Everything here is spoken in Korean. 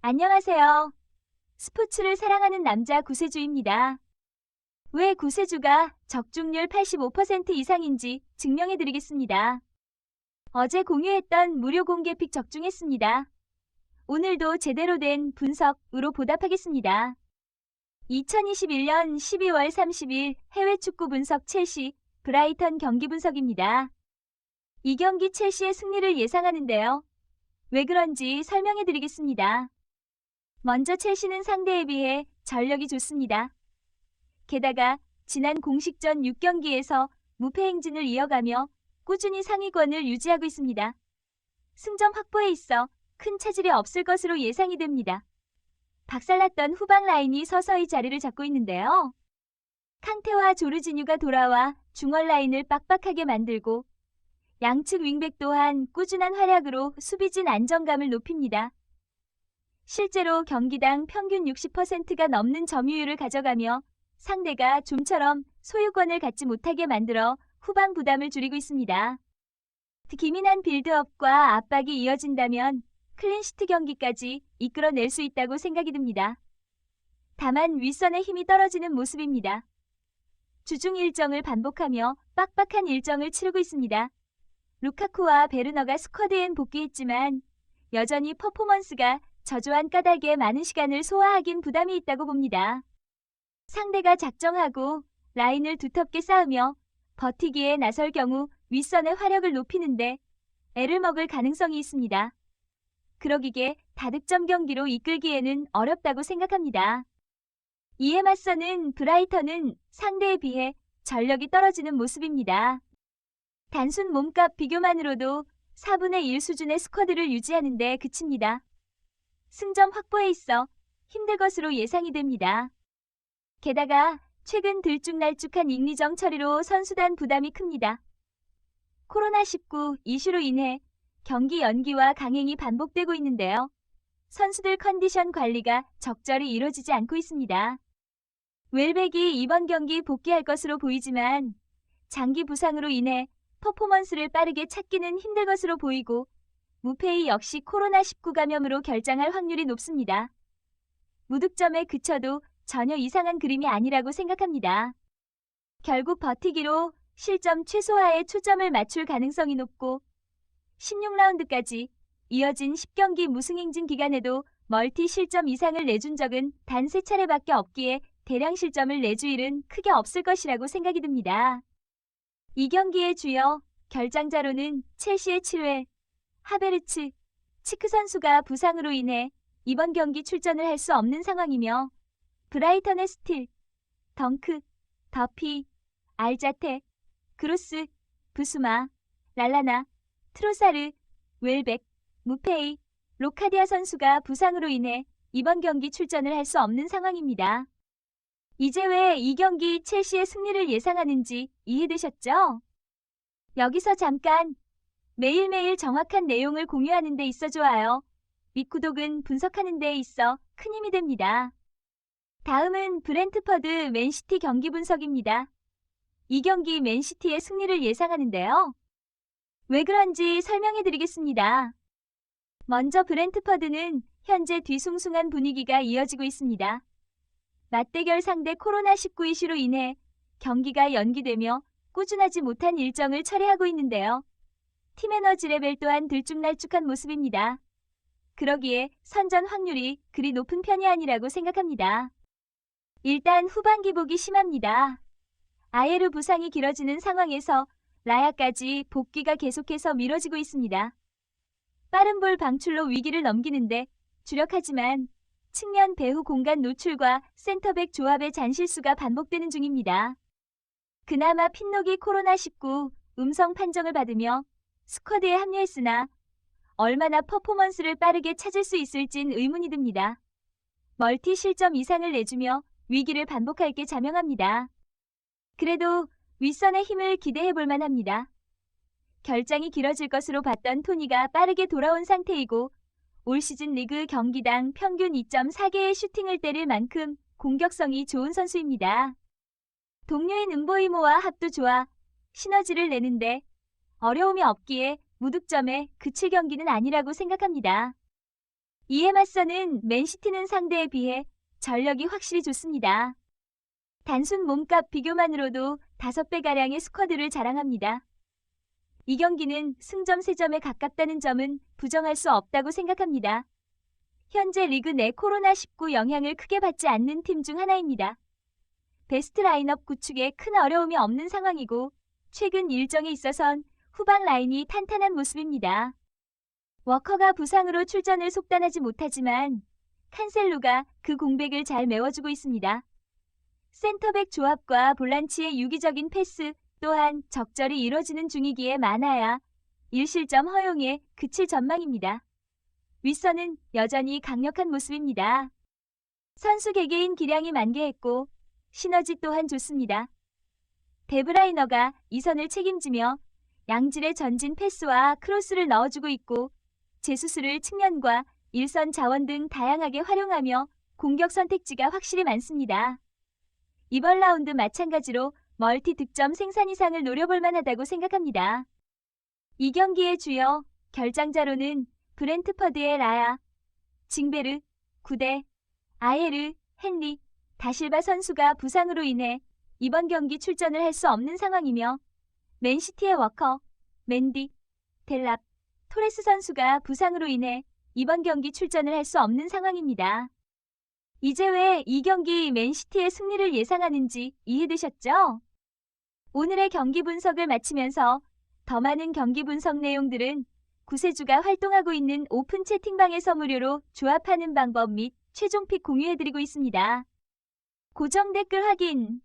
안녕하세요. 스포츠를 사랑하는 남자 구세주입니다. 왜 구세주가 적중률 85% 이상인지 증명해드리겠습니다. 어제 공유했던 무료 공개 픽 적중했습니다. 오늘도 제대로 된 분석으로 보답하겠습니다. 2021년 12월 30일 해외 축구 분석 첼시, 브라이턴 경기 분석입니다. 이 경기 첼시의 승리를 예상하는데요. 왜 그런지 설명해드리겠습니다. 먼저 첼시는 상대에 비해 전력이 좋습니다. 게다가 지난 공식전 6경기에서 무패 행진을 이어가며 꾸준히 상위권을 유지하고 있습니다. 승점 확보에 있어 큰 차질이 없을 것으로 예상이 됩니다. 박살났던 후방 라인이 서서히 자리를 잡고 있는데요. 캉테와 조르지뉴가 돌아와 중원 라인을 빡빡하게 만들고 양측 윙백 또한 꾸준한 활약으로 수비진 안정감을 높입니다. 실제로 경기당 평균 60%가 넘는 점유율을 가져가며 상대가 좀처럼 소유권을 갖지 못하게 만들어 후방 부담을 줄이고 있습니다. 기민한 빌드업과 압박이 이어진다면 클린시트 경기까지 이끌어낼 수 있다고 생각이 듭니다. 다만 윗선의 힘이 떨어지는 모습입니다. 주중 일정을 반복하며 빡빡한 일정을 치르고 있습니다. 루카쿠와 베르너가 스쿼드엔 복귀했지만 여전히 퍼포먼스가 저조한 까닭에 많은 시간을 소화하긴 부담이 있다고 봅니다. 상대가 작정하고 라인을 두텁게 쌓으며 버티기에 나설 경우 윗선의 화력을 높이는데 애를 먹을 가능성이 있습니다. 그러기에 다득점 경기로 이끌기에는 어렵다고 생각합니다. 이에 맞서는 브라이턴은 상대에 비해 전력이 떨어지는 모습입니다. 단순 몸값 비교만으로도 4분의 1 수준의 스쿼드를 유지하는 데 그칩니다. 승점 확보에 있어 힘들 것으로 예상이 됩니다. 게다가 최근 들쭉날쭉한 잉리정 처리로 선수단 부담이 큽니다. 코로나19 이슈로 인해 경기 연기와 강행이 반복되고 있는데요. 선수들 컨디션 관리가 적절히 이루어지지 않고 있습니다. 웰백이 이번 경기 복귀할 것으로 보이지만 장기 부상으로 인해 퍼포먼스를 빠르게 찾기는 힘들 것으로 보이고 무페이 역시 코로나19 감염으로 결장할 확률이 높습니다. 무득점에 그쳐도 전혀 이상한 그림이 아니라고 생각합니다. 결국 버티기로 실점 최소화에 초점을 맞출 가능성이 높고 16라운드까지 이어진 10경기 무승 행진 기간에도 멀티 실점 이상을 내준 적은 단 3차례밖에 없기에 대량 실점을 내줄 일은 크게 없을 것이라고 생각이 듭니다. 이 경기의 주요 결장자로는 첼시의 7회 하베르츠, 치크 선수가 부상으로 인해 이번 경기 출전을 할 수 없는 상황이며 브라이턴의 스틸, 덩크, 더피, 알자테, 그로스, 부스마, 랄라나, 트로사르, 웰백, 무페이, 로카디아 선수가 부상으로 인해 이번 경기 출전을 할 수 없는 상황입니다. 이제 왜 이 경기 첼시의 승리를 예상하는지 이해되셨죠? 여기서 잠깐 매일매일 정확한 내용을 공유하는 데 있어 좋아요. 및 구독은 분석하는 데 있어 큰 힘이 됩니다. 다음은 브렌트퍼드 맨시티 경기 분석입니다. 이 경기 맨시티의 승리를 예상하는데요. 왜 그런지 설명해 드리겠습니다. 먼저 브렌트퍼드는 현재 뒤숭숭한 분위기가 이어지고 있습니다. 맞대결 상대 코로나19 이슈로 인해 경기가 연기되며 꾸준하지 못한 일정을 처리하고 있는데요. 팀 에너지 레벨 또한 들쭉날쭉한 모습입니다. 그러기에 선전 확률이 그리 높은 편이 아니라고 생각합니다. 일단 후반기 복이 심합니다. 아예르 부상이 길어지는 상황에서 라야까지 복귀가 계속해서 미뤄지고 있습니다. 빠른 볼 방출로 위기를 넘기는데 주력하지만 측면 배후 공간 노출과 센터백 조합의 잔실수가 반복되는 중입니다. 그나마 핀록이 코로나19 음성 판정을 받으며 스쿼드에 합류했으나 얼마나 퍼포먼스를 빠르게 찾을 수 있을진 의문이 듭니다. 멀티 실점 이상을 내주며 위기를 반복할 게 자명합니다. 그래도 윗선의 힘을 기대해 볼 만합니다. 결장이 길어질 것으로 봤던 토니가 빠르게 돌아온 상태이고 올 시즌 리그 경기당 평균 2.4개의 슈팅을 때릴 만큼 공격성이 좋은 선수입니다. 동료인 음보이모와 합도 좋아 시너지를 내는데 어려움이 없기에 무득점에 그칠 경기는 아니라고 생각합니다. 이에 맞서는 맨시티는 상대에 비해 전력이 확실히 좋습니다. 단순 몸값 비교만으로도 5배가량의 스쿼드를 자랑합니다. 이 경기는 승점 3점에 가깝다는 점은 부정할 수 없다고 생각합니다. 현재 리그 내 코로나19 영향을 크게 받지 않는 팀 중 하나입니다. 베스트 라인업 구축에 큰 어려움이 없는 상황이고 최근 일정에 있어선 후방 라인이 탄탄한 모습입니다. 워커가 부상으로 출전을 속단하지 못하지만 칸셀루가 그 공백을 잘 메워주고 있습니다. 센터백 조합과 볼란치의 유기적인 패스 또한 적절히 이뤄지는 중이기에 많아야 1실점 허용에 그칠 전망입니다. 윗선은 여전히 강력한 모습입니다. 선수 개개인 기량이 만개했고 시너지 또한 좋습니다. 데브라이너가 이 선을 책임지며 양질의 전진 패스와 크로스를 넣어주고 있고 제수스를 측면과 일선 자원 등 다양하게 활용하며 공격 선택지가 확실히 많습니다. 이번 라운드 마찬가지로 멀티 득점 생산 이상을 노려볼 만하다고 생각합니다. 이 경기의 주요 결장자로는 브렌트퍼드의 라야, 징베르, 구데, 아예르, 헨리, 다실바 선수가 부상으로 인해 이번 경기 출전을 할 수 없는 상황이며 맨시티의 워커, 맨디, 델랍, 토레스 선수가 부상으로 인해 이번 경기 출전을 할 수 없는 상황입니다. 이제 왜 이 경기 맨시티의 승리를 예상하는지 이해되셨죠? 오늘의 경기 분석을 마치면서 더 많은 경기 분석 내용들은 구세주가 활동하고 있는 오픈 채팅방에서 무료로 조합하는 방법 및 최종 픽 공유해드리고 있습니다. 고정 댓글 확인!